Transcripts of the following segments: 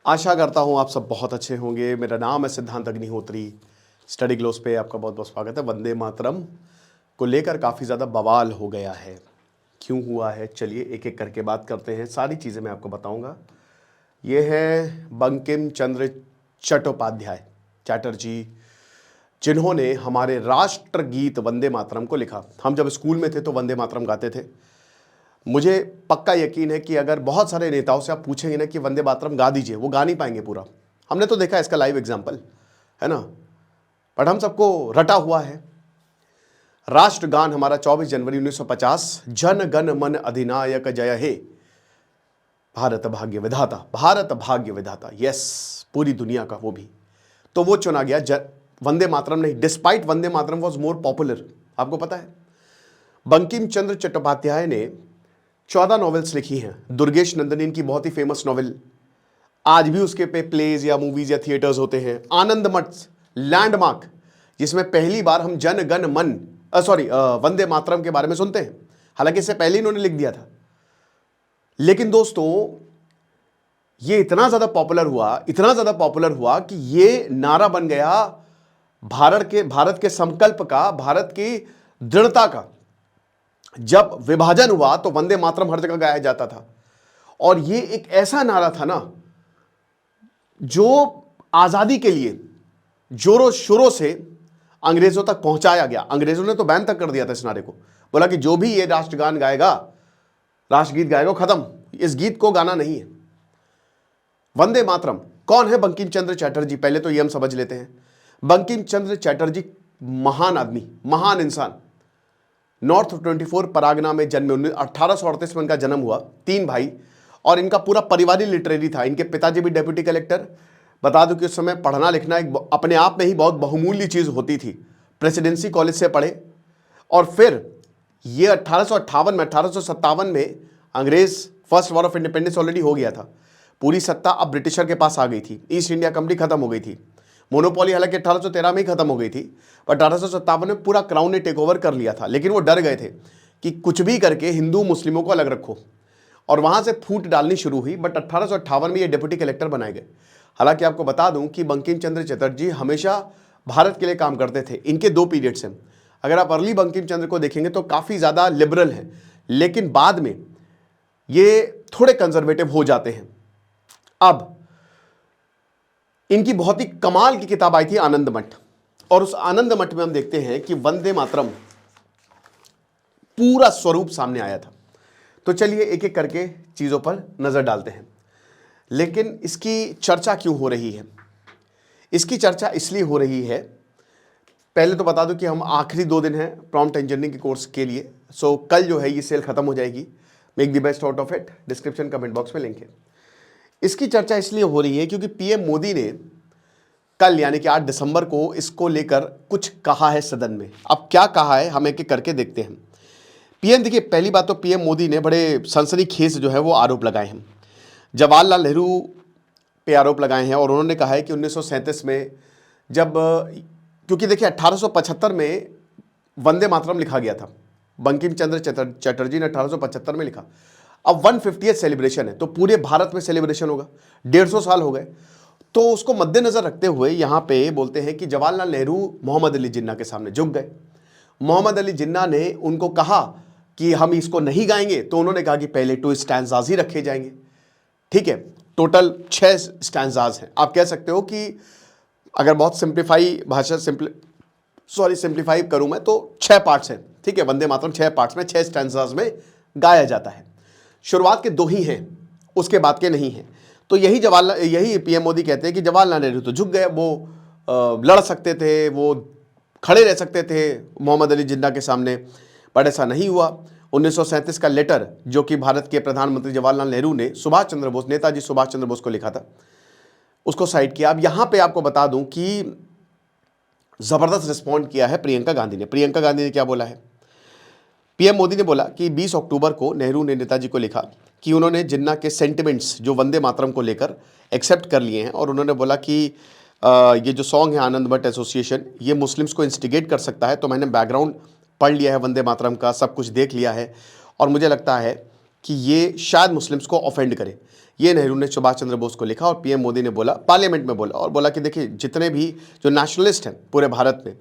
आशा करता हूँ आप सब बहुत अच्छे होंगे। मेरा नाम है सिद्धांत अग्निहोत्री। स्टडी ग्लोस पे आपका बहुत बहुत स्वागत है। वंदे मातरम को लेकर काफ़ी ज़्यादा बवाल हो गया है। क्यों हुआ है, चलिए एक एक करके बात करते हैं। सारी चीज़ें मैं आपको बताऊंगा। ये है बंकिम चंद्र चट्टोपाध्याय चैटर्जी, जिन्होंने हमारे राष्ट्रगीत वंदे मातरम को लिखा। हम जब स्कूल में थे तो वंदे मातरम गाते थे। मुझे पक्का यकीन है कि अगर बहुत सारे नेताओं से आप पूछेंगे ना कि वंदे मातरम गा दीजिए, वो गा नहीं पाएंगे पूरा। हमने तो देखा इसका लाइव एग्जाम्पल, है ना। बट हम सबको रटा हुआ है। राष्ट्रगान हमारा 24 जनवरी 1950, जन गण मन अधिनायक जय हे भारत भाग्य विधाता, भारत भाग्य विधाता। यस, पूरी दुनिया का वो भी। तो वो चुना गया, वंदे मातरम नहीं। Despite Vande Mataram was more popular. आपको पता है बंकिम चंद्र चट्टोपाध्याय ने 14 नॉवेल्स लिखी हैं। दुर्गेश नंदनी की बहुत ही फेमस नॉवेल, आज भी उसके पे प्लेज या मूवीज या थिएटर्स होते हैं। आनंद मठ लैंडमार्क, जिसमें पहली बार हम जन गण मन वंदे मातरम के बारे में सुनते हैं। हालांकि इससे पहले इन्होंने लिख दिया था, लेकिन दोस्तों ये इतना ज्यादा पॉपुलर हुआ, इतना ज्यादा पॉपुलर हुआ कि ये नारा बन गया भारत के संकल्प का, भारत की दृढ़ता का। जब विभाजन हुआ तो वंदे मातरम हर जगह गाया जाता था। और ये एक ऐसा नारा था ना जो आजादी के लिए जोरों शोरों से अंग्रेजों तक पहुंचाया गया। अंग्रेजों ने तो बैन तक कर दिया था इस नारे को। बोला कि जो भी ये राष्ट्रगान गाएगा, राष्ट्रगीत गाएगा, खत्म, इस गीत को गाना नहीं है। वंदे मातरम कौन है? बंकिम चंद्र चटर्जी। पहले तो ये हम समझ लेते हैं, बंकिम चंद्र चटर्जी महान आदमी, महान इंसान। नॉर्थ 24 परागना में जन्मे। 1838 में इनका जन्म हुआ। 3 भाई और इनका पूरा परिवार ही लिटरेरी था। इनके पिताजी भी डेप्यूटी कलेक्टर। बता दूं कि उस समय पढ़ना लिखना एक अपने आप में ही बहुत बहुमूल्य चीज़ होती थी। प्रेसिडेंसी कॉलेज से पढ़े और फिर ये 1858 में 1857 में अंग्रेज first war of independence already हो गया था। पूरी सत्ता अब ब्रिटिशर के पास आ गई थी। ईस्ट इंडिया कंपनी खत्म हो गई थी। मोनोपोली हालांकि 1813 में ही खत्म हो गई थी, बट 1857 में पूरा क्राउन ने टेक ओवर कर लिया था। लेकिन वो डर गए थे कि कुछ भी करके हिंदू मुस्लिमों को अलग रखो, और वहां से फूट डालनी शुरू हुई। बट 1858 में ये डिप्टी कलेक्टर बनाए गए। हालांकि आपको बता दूं कि बंकिम चंद्र चटर्जी हमेशा भारत के लिए काम करते थे। इनके 2 पीरियड्स हैं। अगर आप अर्ली बंकिम चंद्र को देखेंगे तो काफ़ी ज़्यादा लिबरल हैं, लेकिन बाद में ये थोड़े कंजर्वेटिव हो जाते हैं। अब इनकी बहुत ही कमाल की किताब आई थी आनंद मठ, और उस आनंद मठ में हम देखते हैं कि वंदे मातरम पूरा स्वरूप सामने आया था। तो चलिए एक एक करके चीज़ों पर नज़र डालते हैं। लेकिन इसकी चर्चा क्यों हो रही है? इसकी चर्चा इसलिए हो रही है, पहले तो बता दूं कि हम आखिरी 2 दिन हैं प्रॉम्प्ट इंजीनियरिंग के कोर्स के लिए। सो कल जो है ये सेल खत्म हो जाएगी। Make the best out of it. Description comment box में लिंक है। इसकी चर्चा इसलिए हो रही है क्योंकि पीएम मोदी ने कल यानी कि 8 दिसंबर को इसको लेकर कुछ कहा है सदन में। अब क्या कहा है हम एक एक करके देखते हैं। पीएम, देखिए पहली बात तो पीएम मोदी ने बड़े सनसनीखेज जो है वो आरोप लगाए हैं। जवाहरलाल नेहरू पे आरोप लगाए हैं और उन्होंने कहा है कि 1937 में जब, क्योंकि देखिए 1875 में वंदे मातरम लिखा गया था। बंकिम चंद्र चटर्जी ने 1875 में लिखा। अब 150th सेलिब्रेशन है तो पूरे भारत में सेलिब्रेशन होगा। 150 साल हो गए। तो उसको मद्देनजर रखते हुए यहां पे बोलते हैं कि जवाहरलाल नेहरू मोहम्मद अली जिन्ना के सामने झुक गए। मोहम्मद अली जिन्ना ने उनको कहा कि हम इसको नहीं गाएंगे, तो उन्होंने कहा कि पहले 2 स्टैंजाज ही रखे जाएंगे। ठीक है, टोटल 6 स्टैंजाज हैं। आप कह सकते हो कि अगर बहुत सिंप्लीफाई करूं मैं तो 6 पार्ट्स हैं। ठीक है, वंदे मातरम 6 पार्ट्स में, 6 स्टैंजाज में गाया जाता है। शुरुआत के 2 ही हैं, उसके बाद के नहीं हैं। तो यही पीएम मोदी कहते हैं कि जवाहरलाल नेहरू तो झुक गए। वो लड़ सकते थे, वो खड़े रह सकते थे मोहम्मद अली जिन्ना के सामने, बट ऐसा नहीं हुआ। 1937 का लेटर जो कि भारत के प्रधानमंत्री जवाहरलाल नेहरू ने नेताजी सुभाष चंद्र बोस को लिखा था, उसको साइड किया। अब यहां पे आपको बता दूं कि जबरदस्त रिस्पॉन्ड किया है प्रियंका गांधी ने। प्रियंका गांधी ने क्या बोला है? पीएम मोदी ने बोला कि 20 अक्टूबर को नेहरू ने नेताजी को लिखा कि उन्होंने जिन्ना के सेंटिमेंट्स जो वंदे मातरम को लेकर एक्सेप्ट कर लिए हैं, और उन्होंने बोला कि ये जो सॉन्ग है आनंद मठ एसोसिएशन, ये मुस्लिम्स को इंस्टिगेट कर सकता है। तो मैंने बैकग्राउंड पढ़ लिया है वंदे मातरम का, सब कुछ देख लिया है, और मुझे लगता है कि ये शायद मुस्लिम्स को ऑफेंड करे। ये नेहरू ने सुभाष चंद्र बोस को लिखा और पीएम मोदी ने बोला, पार्लियामेंट में बोला, और बोला कि देखिए जितने भी जो नेशनलिस्ट हैं पूरे भारत में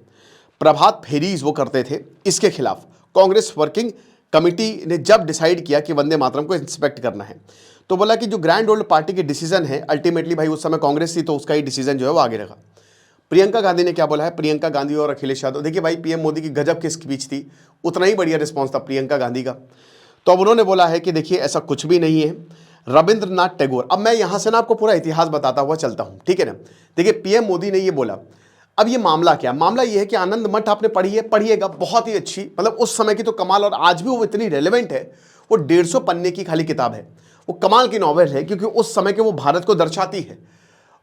प्रभात फेरीज वो करते थे, इसके खिलाफ कांग्रेस वर्किंग कमेटी ने जब डिसाइड किया कि वंदे मातरम को इंस्पेक्ट करना है, तो बोला कि जो ग्रैंड ओल्ड पार्टी के डिसीजन है, अल्टीमेटली भाई उस समय कांग्रेस थी तो उसका ही डिसीजन जो है वो आगे रखा। प्रियंका गांधी ने क्या बोला है, प्रियंका गांधी और अखिलेश यादव, देखिए भाई पीएम मोदी की गजब की स्पीच थी, उतना ही बढ़िया रिस्पॉन्स था प्रियंका गांधी का। तो अब उन्होंने बोला है कि देखिए ऐसा कुछ भी नहीं है। रविंद्रनाथ टैगोर, अब मैं यहां से ना आपको पूरा इतिहास बताता हुआ चलता हूं, ठीक है ना। देखिए पीएम मोदी ने ये बोला, अब ये मामला क्या, मामला ये है कि आनंद मठ आपने पढ़ी है, पढ़िएगा, बहुत ही अच्छी, मतलब उस समय की तो कमाल, और आज भी वो इतनी रेलेवेंट है। वो 150 पन्ने की खाली किताब है, वो कमाल की नॉवेल है, क्योंकि उस समय के वो भारत को दर्शाती है,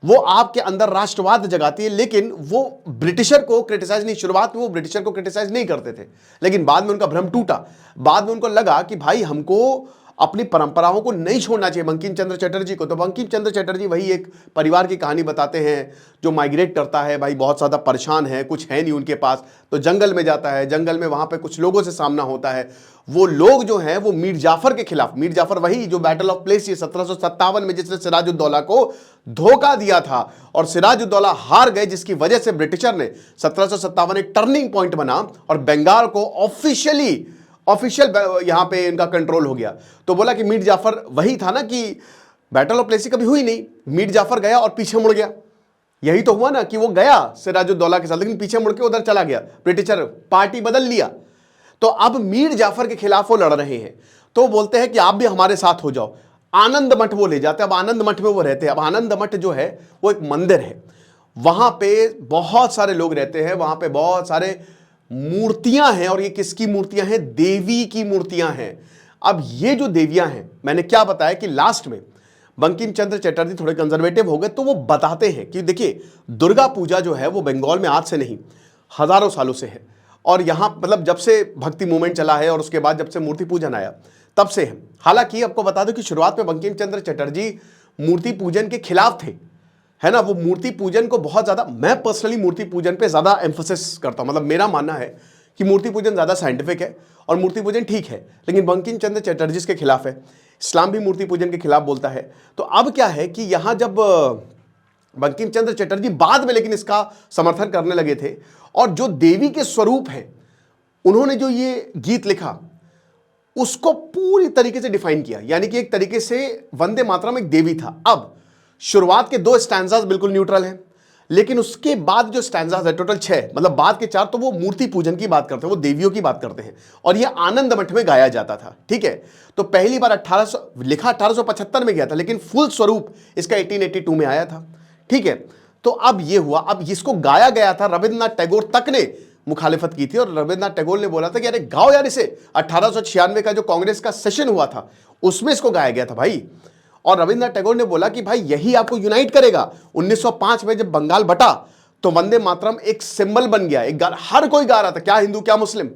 वो आपके अंदर राष्ट्रवाद जगाती है। लेकिन वो ब्रिटिशर को क्रिटिसाइज नहीं, शुरुआत में वो ब्रिटिशर को क्रिटिसाइज नहीं करते थे, लेकिन बाद में उनका भ्रम टूटा। बाद में उनको लगा कि भाई हमको अपनी परंपराओं को नहीं छोड़ना चाहिए, बंकिम चंद्र चटर्जी को। तो बंकिम चंद्र चटर्जी वही एक परिवार की कहानी बताते हैं जो माइग्रेट करता है, भाई बहुत ज़्यादा परेशान है, कुछ है नहीं उनके पास, तो जंगल में जाता है, जंगल में वहाँ पे कुछ लोगों से सामना होता है। वो लोग जो हैं वो मीर जाफर के खिलाफ, मीर जाफर वही जो बैटल ऑफ प्लेसी 1757 में जिसने सिराजुद्दौला को धोखा दिया था, और सिराजुद्दौला हार गए, जिसकी वजह से ब्रिटिशर ने 1757 एक टर्निंग पॉइंट बना और बंगाल को ऑफिशियल यहां पे इनका कंट्रोल हो गया। तो बोला कि मीर जाफर वही था ना कि बैटल ऑफ प्लेसी कभी हुई नहीं, मीर जाफर गया और पीछे मुड़ गया। यही तो हुआ ना कि वो गया सिराजुद्दौला के साथ, लेकिन पीछे मुड़ के उधर चला गया, ब्रिटिशर पार्टी बदल लिया। तो अब मीर जाफर के खिलाफ वो लड़ रहे हैं, तो बोलते हैं कि आप भी हमारे साथ हो जाओ। आनंद मठ वो ले जाते हैं, अब आनंद मठ में वो रहते हैं। अब आनंद मठ जो है वो एक मंदिर है, वहां पे बहुत सारे लोग रहते हैं, वहां पे बहुत सारे मूर्तियां हैं, और ये किसकी मूर्तियां हैं, देवी की मूर्तियां हैं। अब ये जो देवियां हैं, मैंने क्या बताया कि लास्ट में बंकिम चंद्र चटर्जी थोड़े कंजर्वेटिव हो गए, तो वो बताते हैं कि देखिए दुर्गा पूजा जो है वो बंगाल में आज से नहीं हजारों सालों से है, और यहां मतलब जब से भक्ति मूवमेंट चला है और उसके बाद जब से मूर्ति पूजन आया तब से है। हालांकि आपको बता दो कि शुरुआत में बंकिम चंद्र चटर्जी मूर्ति पूजन के खिलाफ थे, है ना। वो मूर्ति पूजन को बहुत ज्यादा, मैं पर्सनली मूर्ति पूजन पे ज्यादा एम्फोसिस करता हूं, मतलब मेरा मानना है कि मूर्ति पूजन ज्यादा साइंटिफिक है और मूर्ति पूजन ठीक है, लेकिन बंकिम चंद्र चटर्जी इसके खिलाफ है। इस्लाम भी मूर्ति पूजन के खिलाफ बोलता है। तो अब क्या है कि यहां जब बंकिम चंद्र चटर्जी बाद में लेकिन इसका समर्थन करने लगे थे, और जो देवी के स्वरूप हैं उन्होंने जो ये गीत लिखा उसको पूरी तरीके से डिफाइन किया, यानी कि एक तरीके से वंदे मातरम एक देवी था। अब शुरुआत के 2 स्टैंजास बिल्कुल न्यूट्रल हैं, लेकिन उसके बाद जो स्टैंजास है टोटल 6, मतलब बाद के 4 तो वो मूर्ति पूजन की बात करते हैं, वो देवियों की बात करते हैं, और ये आनंद मठ में गाया जाता था, ठीक है। तो पहली बार 1800 लिखा 1875 में गया था, लेकिन फुल स्वरूप इसका 1882 में आया था, ठीक है। तो अब ये हुआ, अब इसको गाया गया था, रविंद्रनाथ टैगोर तक ने मुखालिफत की थी, और रविंद्रनाथ टैगोर ने बोला था कि अरे गाओ यार इसे। 1896 का जो कांग्रेस का सेशन हुआ था उसमें इसको गाया गया था भाई, और रविंद्रनाथ टैगोर ने बोला कि भाई यही आपको यूनाइट करेगा। 1905 में जब बंगाल बटा तो वंदे मातरम एक सिंबल बन गया, एक हर कोई गा रहा था, क्या हिंदू क्या मुस्लिम।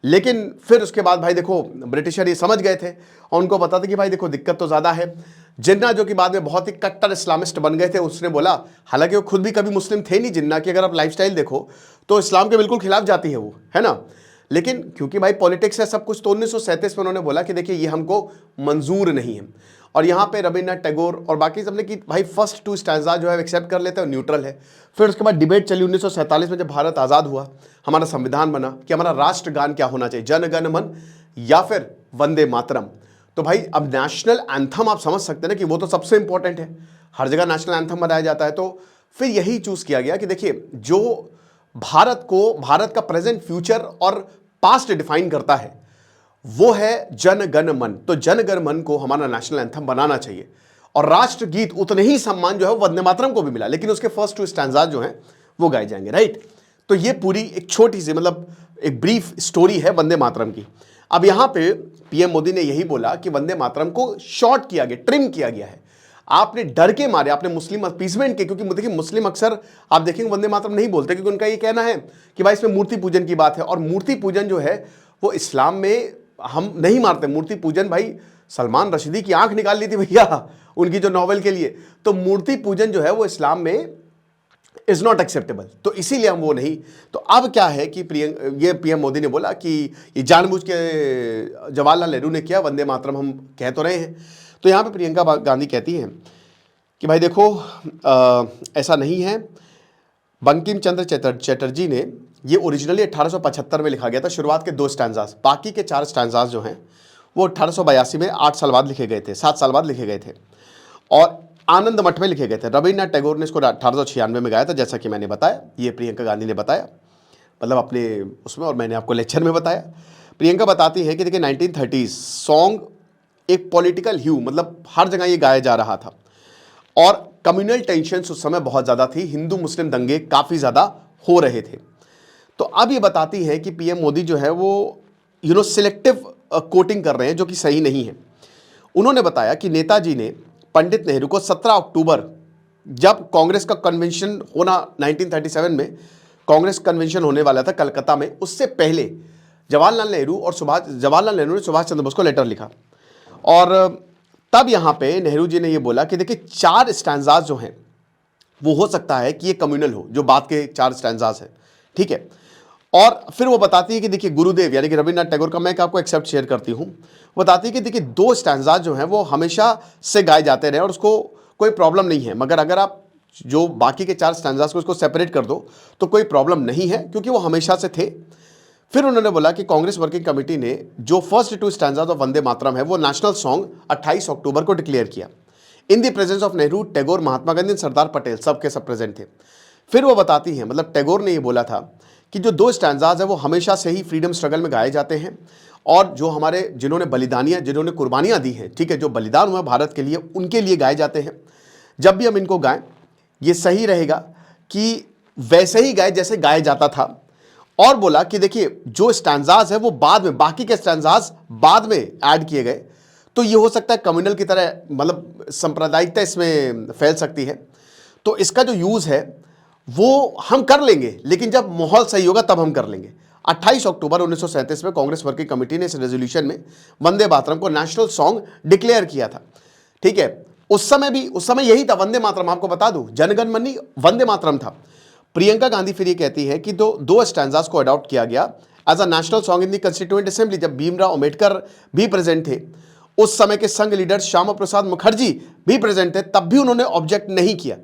लेकिन फिर उसके बाद भाई देखो ब्रिटिशर ये समझ गए थे और उनको पता था कि भाई देखो दिक्कत तो ज्यादा है। जिन्ना जो कि बाद में बहुत ही कट्टर इस्लामिस्ट बन गए थे, उसने बोला, हालांकि वो खुद भी कभी मुस्लिम थे नहीं, जिन्ना की अगर आप लाइफस्टाइल देखो तो इस्लाम के बिल्कुल खिलाफ जाती है वो, है ना। लेकिन क्योंकि भाई पॉलिटिक्स है सब कुछ, तो 1937 में उन्होंने बोला कि देखिए ये हमको मंजूर नहीं है। और यहाँ पे रविंद्रनाथ टैगोर और बाकी सबने कि भाई फर्स्ट 2 स्टैंजा जो है एक्सेप्ट कर लेते हैं, न्यूट्रल है। फिर उसके बाद डिबेट चली 1947 में, जब भारत आज़ाद हुआ, हमारा संविधान बना कि हमारा राष्ट्रगान क्या होना चाहिए, जन गण मन या फिर वंदे मातरम। तो भाई अब नेशनल एंथम आप समझ सकते हैं ना कि वो तो सबसे इंपॉर्टेंट है, हर जगह नेशनल एंथम बनाया जाता है। तो फिर यही चूज किया गया कि देखिए जो भारत का प्रेजेंट फ्यूचर और पास्ट डिफाइन करता है वो है जन गण मन। तो जन गण मन को हमारा नेशनल एंथम बनाना चाहिए, और राष्ट्रगीत उतने ही सम्मान जो है वंदे मातरम को भी मिला, लेकिन उसके फर्स्ट 2 स्टैंजा जो हैं वो गाए जाएंगे, राइट। तो ये पूरी एक छोटी सी मतलब एक ब्रीफ स्टोरी है वंदे मातरम की। अब यहां पे पीएम मोदी ने यही बोला कि वंदे मातरम को शॉर्ट किया गया, ट्रिम किया गया है। आपने डर के मारे, आपने मुस्लिम अपीसमेंट के, क्योंकि देखिए मुस्लिम अक्सर आप देखेंगे वंदे मातरम नहीं बोलते, क्योंकि उनका ये कहना है कि भाई इसमें मूर्ति पूजन की बात है, और मूर्ति पूजन जो है वो इस्लाम में हम नहीं मारते। मूर्ति पूजन भाई सलमान रशीदी की आंख निकाल ली थी भैया उनकी जो नॉवेल के लिए। तो मूर्ति पूजन जो है वो इस्लाम में इज नॉट एक्सेप्टेबल, तो इसीलिए हम वो नहीं। तो अब क्या है कि ये पीएम मोदी ने बोला कि ये जानबूझ के जवाहरलाल नेहरू ने किया, वंदे मातरम हम कह तो रहे हैं। तो यहाँ पे प्रियंका गांधी कहती हैं कि भाई देखो ऐसा नहीं है, बंकिम चंद्र चटर्जी ने ये ओरिजिनली 1875 में लिखा गया था, शुरुआत के 2 स्टैंजाज, बाकी के 4 स्टैंजाज जो हैं वो 1882 में 8 साल बाद लिखे गए थे, 7 साल बाद लिखे गए थे और आनंद मठ में लिखे गए थे। रविन्द्रनाथ टैगोर ने इसको 1896 में गाया था, जैसा कि मैंने बताया, ये प्रियंका गांधी ने बताया, मतलब अपने उसमें, और मैंने आपको लेक्चर में बताया। प्रियंका बताती है कि देखिए 1930s सॉन्ग एक पॉलिटिकल ह्यू, मतलब हर जगह ये गाया जा रहा था और कम्युनल टेंशन उस समय बहुत ज़्यादा थी, हिंदू मुस्लिम दंगे काफ़ी ज़्यादा हो रहे थे। तो अब ये बताती है कि पीएम मोदी जो है वो सिलेक्टिव कोटिंग कर रहे हैं, जो कि सही नहीं है। उन्होंने बताया कि नेताजी ने पंडित नेहरू को 17 अक्टूबर, जब कांग्रेस का कन्वेंशन होना 1937 में कांग्रेस कन्वेंशन होने वाला था कलकत्ता में, उससे पहले जवाहरलाल नेहरू ने सुभाष चंद्र बोस को लेटर लिखा और तब यहाँ पे नेहरू जी ने ये बोला कि देखिए 4 स्टैंजाज जो हैं वो हो सकता है कि ये कम्युनल हो, जो बात के 4 स्टैंजाज हैं, ठीक है। और फिर वो बताती है कि देखिए गुरुदेव यानी कि रविन्द्रनाथ टैगोर का मैं आपको एक्सेप्ट शेयर करती हूँ, बताती है कि देखिए 2 स्टैंजाज जो हैं वो हमेशा से गाए जाते रहे और उसको कोई प्रॉब्लम नहीं है, मगर अगर आप जो बाकी के 4 स्टैंजाज को उसको सेपरेट कर दो तो कोई प्रॉब्लम नहीं है, क्योंकि वो हमेशा से थे। फिर उन्होंने बोला कि कांग्रेस वर्किंग कमेटी ने जो first 2 stanzas of Vande Mataram है वो नेशनल सॉन्ग 28 अक्टूबर को डिक्लेयर किया, in the presence of Nehru, Tagore, Mahatma Gandhi, Sardar Patel, सबके सब प्रेजेंट थे। फिर वो बताती हैं, मतलब टैगोर ने ये बोला था कि जो 2 स्टैंजाज है वो हमेशा से ही फ्रीडम स्ट्रगल में गाए जाते हैं और जो हमारे जिन्होंने जिन्होंने कुर्बानियाँ दी हैं, ठीक है, जो बलिदान हुआ भारत के लिए, उनके लिए गाए जाते हैं। जब भी हम इनको गाएं ये सही रहेगा कि वैसे ही गाए जैसे गाया जाता था। और बोला कि देखिए जो स्टैंजाज है वो बाद में, बाकी के स्टैंजाज बाद में ऐड किए गए, तो ये हो सकता है कम्युनल की तरह, मतलब सांप्रदायिकता इसमें फैल सकती है, तो इसका जो यूज़ है वो हम कर लेंगे, लेकिन जब माहौल सही होगा तब हम कर लेंगे। 28 अक्टूबर 1937 में कांग्रेस वर्किंग कमेटी ने इस रेजोल्यूशन में वंदे मातरम को नेशनल सॉन्ग डिक्लेयर किया था, ठीक है। उस समय यही था, वंदे मातरम, आपको बता दूं, जनगण मन वंदे मातरम था। प्रियंका गांधी फिर ये कहती है कि 2 स्टैंजाज को अडॉप्ट किया गया as a national song in the constituent assembly, जब भीमराव अंबेडकर भी प्रेजेंट थे, उस समय के संघ लीडर श्यामा प्रसाद मुखर्जी भी प्रेजेंट थे, तब भी उन्होंने ऑब्जेक्ट नहीं किया।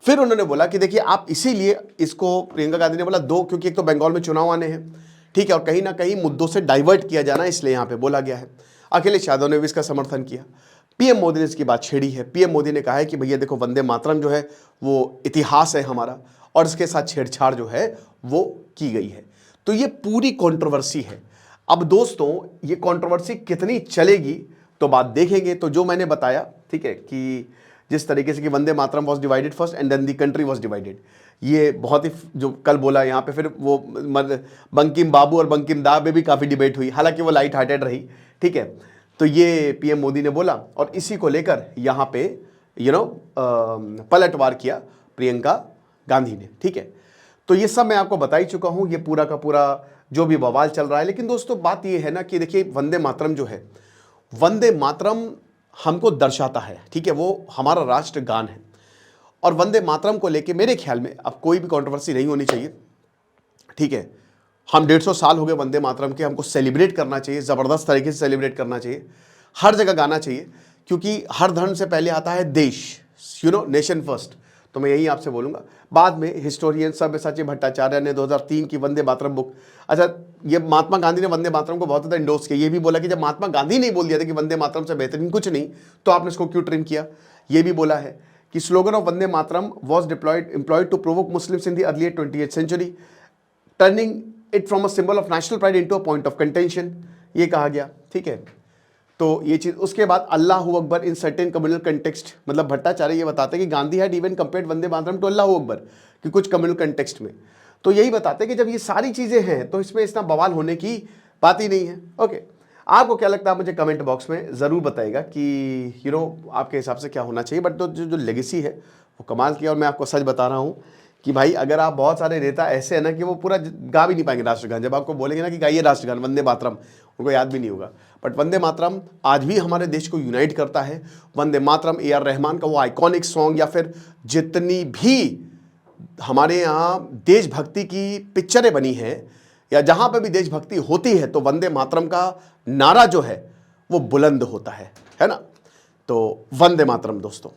फिर उन्होंने बोला कि देखिए आप इसीलिए इसको, प्रियंका गांधी ने बोला 2, क्योंकि एक तो बंगाल में चुनाव आने हैं, ठीक है, और कहीं ना कहीं मुद्दों से डाइवर्ट किया जाना, इसलिए यहाँ पे बोला गया है। अखिलेश यादव ने भी इसका समर्थन किया, पीएम मोदी ने इसकी बात छेड़ी है। पीएम मोदी ने कहा है कि भैया देखो वंदे मातरम जो है वो इतिहास है हमारा, और इसके साथ छेड़छाड़ जो है वो की गई है। तो ये पूरी कंट्रोवर्सी है। अब दोस्तों ये कंट्रोवर्सी कितनी चलेगी तो बात देखेंगे। तो जो मैंने बताया, ठीक है, कि जिस तरीके से कि Vande Mataram was divided first and then the country was divided, ये बहुत ही, जो कल बोला यहाँ पे, फिर वो बंकिम बाबू और बंकिम दा में भी काफ़ी डिबेट हुई, हालांकि वो लाइट हार्टेड रही, ठीक है। तो ये पीएम मोदी ने बोला और इसी को लेकर यहाँ पे पलटवार किया प्रियंका गांधी ने, ठीक है। तो ये सब मैं आपको बता ही चुका हूँ, ये पूरा का पूरा जो भी बवाल चल रहा है। लेकिन दोस्तों बात ये है ना कि देखिए वंदे मातरम जो है, वंदे मातरम हमको दर्शाता है, ठीक है, वो हमारा राष्ट्रगान है। और वंदे मातरम को लेके मेरे ख्याल में अब कोई भी कंट्रोवर्सी नहीं होनी चाहिए, ठीक है। हम 150 साल हो गए वंदे मातरम के, हमको सेलिब्रेट करना चाहिए, ज़बरदस्त तरीके से सेलिब्रेट करना चाहिए, हर जगह गाना चाहिए, क्योंकि हर धर्म से पहले आता है देश, नेशन फर्स्ट। तो मैं यही आपसे बोलूँगा। बाद में हिस्टोरियन सब्यसाची भट्टाचार्य ने 2003 की वंदे मातरम बुक, अच्छा ये महात्मा गांधी ने वंदे मातरम को बहुत ज़्यादा इंडोर्स किया, ये भी बोला कि जब महात्मा गांधी ने बोल दिया था कि वंदे मातरम से बेहतरीन कुछ नहीं, तो आपने इसको क्यों ट्रिम किया। ये भी बोला है कि slogan of Vande Mataram was employed to provoke Muslims in the earlier 20th century, turning it from a symbol of national pride into a point of contention, ये कहा गया, ठीक है। तो ये चीज़, उसके बाद अल्लाहू अकबर इन सर्टेन कम्युनल कंटेक्स्ट, मतलब भट्टाचार्य ये बताते हैं कि Gandhi had even compared Vande Mataram to अल्लाहू अकबर, कि कुछ कम्युनल कंटेक्स्ट में। तो यही बताते हैं कि जब ये सारी चीज़ें हैं तो इसमें इतना बवाल होने की बात ही नहीं है। ओके, आपको क्या लगता है मुझे कमेंट बॉक्स में ज़रूर बताइएगा कि आपके हिसाब से क्या होना चाहिए। बट तो जो लेगेसी है वो कमाल की। और मैं आपको सच बता रहा हूँ कि भाई अगर आप, बहुत सारे नेता ऐसे हैं ना कि वो पूरा गा भी नहीं पाएंगे राष्ट्रगान, जब आपको बोलेंगे ना कि गाइए राष्ट्रगान वंदे मातरम, उनको याद भी नहीं होगा। बट वंदे मातरम आज भी हमारे देश को यूनाइट करता है। वंदे मातरम AR रहमान का वो आइकॉनिक सॉन्ग, या फिर जितनी भी हमारे यहाँ देशभक्ति की पिक्चरें बनी हैं या जहाँ पे भी देशभक्ति होती है तो वंदे मातरम का नारा जो है वो बुलंद होता है ना। तो वंदे मातरम दोस्तों।